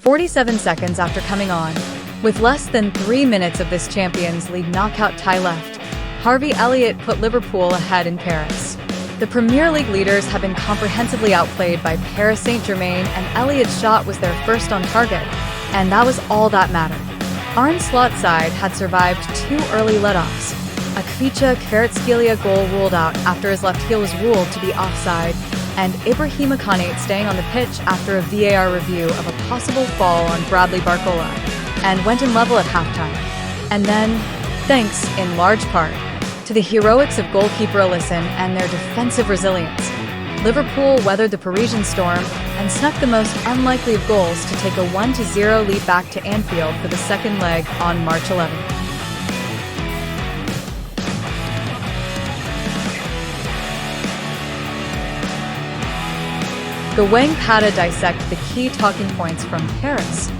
47 seconds after coming on. With less than 3 minutes of this Champions League knockout tie left, Harvey Elliott put Liverpool ahead in Paris. The Premier League leaders have been comprehensively outplayed by Paris Saint-Germain, and Elliott's shot was their first on target, and that was all that mattered. Arne Slot's side had survived 2 early let-offs. A Khvicha Kvaratskhelia goal ruled out after his left heel was ruled to be offside, and Ibrahima Konate staying on the pitch after a VAR review of a possible fall on Bradley Barcola, and went in level at halftime. And then, thanks in large part to the heroics of goalkeeper Alisson and their defensive resilience, Liverpool weathered the Parisian storm and snuck the most unlikely of goals to take a 1-0 lead back to Anfield for the second leg on March 11th. Goalkeeper dissect the key talking points from Paris.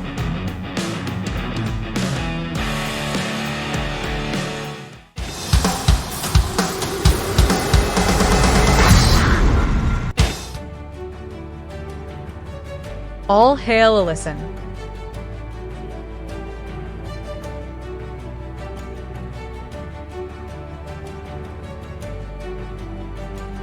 All hail Alisson.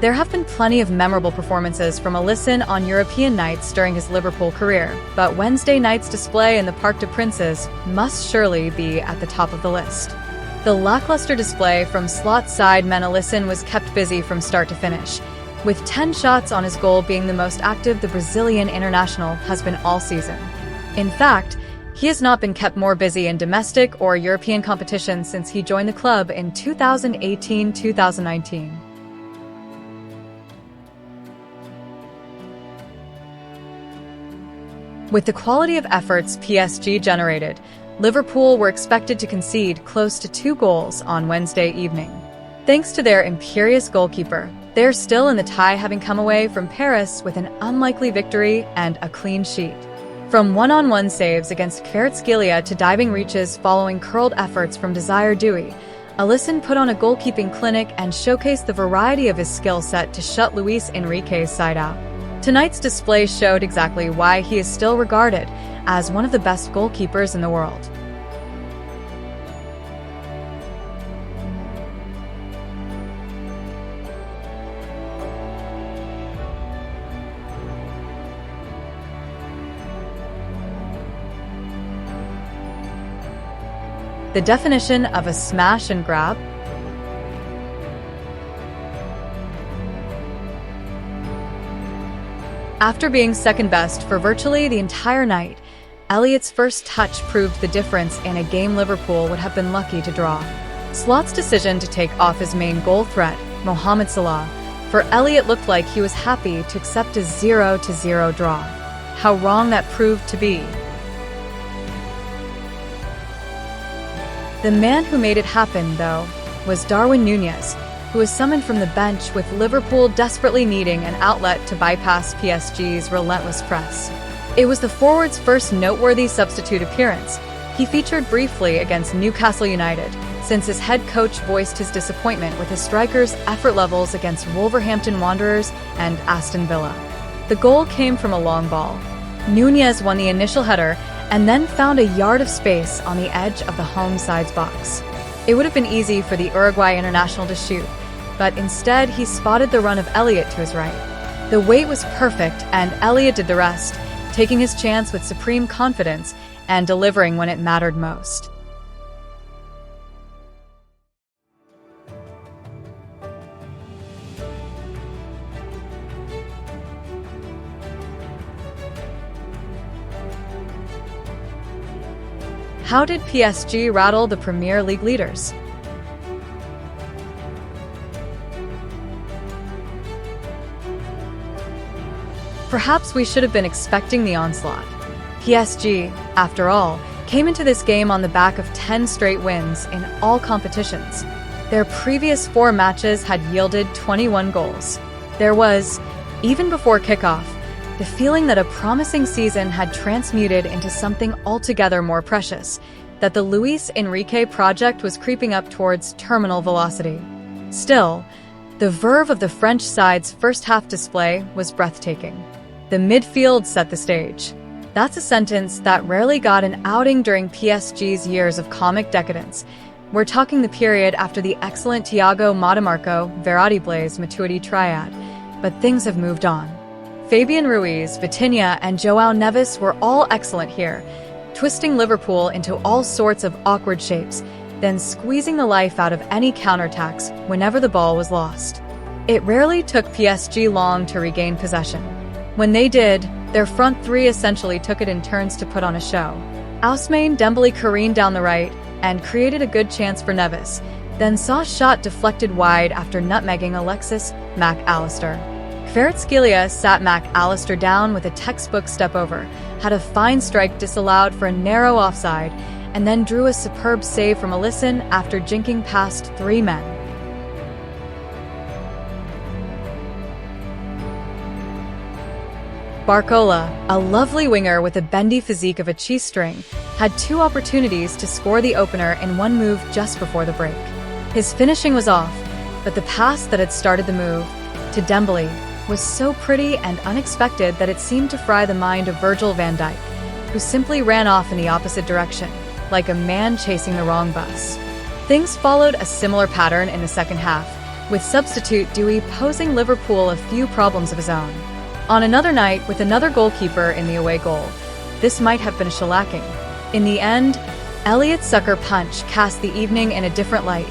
There have been plenty of memorable performances from Alisson on European nights during his Liverpool career, but Wednesday night's display in the Parc des Princes must surely be at the top of the list. The lackluster display from Slot's side meant Alisson was kept busy from start to finish, with 10 shots on his goal being the most active the Brazilian international has been all season. In fact, he has not been kept more busy in domestic or European competitions since he joined the club in 2018-2019. With the quality of efforts PSG generated, Liverpool were expected to concede close to 2 goals on Wednesday evening. Thanks to their imperious goalkeeper, they're still in the tie, having come away from Paris with an unlikely victory and a clean sheet. From one-on-one saves against Kvaratskhelia to diving reaches following curled efforts from Desire Dewey, Alisson put on a goalkeeping clinic and showcased the variety of his skill set to shut Luis Enrique's side out. Tonight's display showed exactly why he is still regarded as one of the best goalkeepers in the world. The definition of a smash and grab? After being second best for virtually the entire night, Elliott's first touch proved the difference in a game Liverpool would have been lucky to draw. Slot's decision to take off his main goal threat, Mohamed Salah, for Elliott looked like he was happy to accept a 0-0 draw. How wrong that proved to be. The man who made it happen, though, was Darwin Núñez, who was summoned from the bench with Liverpool desperately needing an outlet to bypass PSG's relentless press. It was the forward's first noteworthy substitute appearance. He featured briefly against Newcastle United, since his head coach voiced his disappointment with his striker's effort levels against Wolverhampton Wanderers and Aston Villa. The goal came from a long ball. Núñez won the initial header and then found a yard of space on the edge of the home side's box. It would have been easy for the Uruguay international to shoot, but instead he spotted the run of Elliott to his right. The weight was perfect and Elliott did the rest, taking his chance with supreme confidence and delivering when it mattered most. How did PSG rattle the Premier League leaders? Perhaps we should have been expecting the onslaught. PSG, after all, came into this game on the back of 10 straight wins in all competitions. Their previous 4 matches had yielded 21 goals. There was, even before kickoff, the feeling that a promising season had transmuted into something altogether more precious, that the Luis Enrique project was creeping up towards terminal velocity. Still, the verve of the French side's first half display was breathtaking. The midfield set the stage. That's a sentence that rarely got an outing during PSG's years of comic decadence. We're talking the period after the excellent Thiago Motta-Marco, Verratti Blaise, Matuidi triad. But things have moved on. Fabian Ruiz, Vitinha, and João Neves were all excellent here, twisting Liverpool into all sorts of awkward shapes, then squeezing the life out of any counterattacks whenever the ball was lost. It rarely took PSG long to regain possession. When they did, their front three essentially took it in turns to put on a show. Ousmane Dembele careened down the right and created a good chance for Neves, then saw a shot deflected wide after nutmegging Alexis Mac Allister. Kvaratskhelia sat Mac Allister down with a textbook step-over, had a fine strike disallowed for a narrow offside, and then drew a superb save from Alisson after jinking past three men. Barcola, a lovely winger with a bendy physique of a cheese string, had two opportunities to score the opener in one move just before the break. His finishing was off, but the pass that had started the move, to Dembele, was so pretty and unexpected that it seemed to fry the mind of Virgil van Dijk, who simply ran off in the opposite direction, like a man chasing the wrong bus. Things followed a similar pattern in the second half, with substitute Dewey posing Liverpool a few problems of his own. On another night, with another goalkeeper in the away goal, this might have been a shellacking. In the end, Elliott's sucker punch cast the evening in a different light,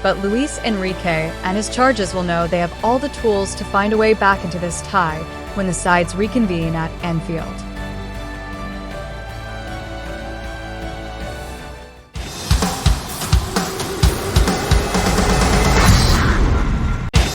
but Luis Enrique and his charges will know they have all the tools to find a way back into this tie when the sides reconvene at Anfield.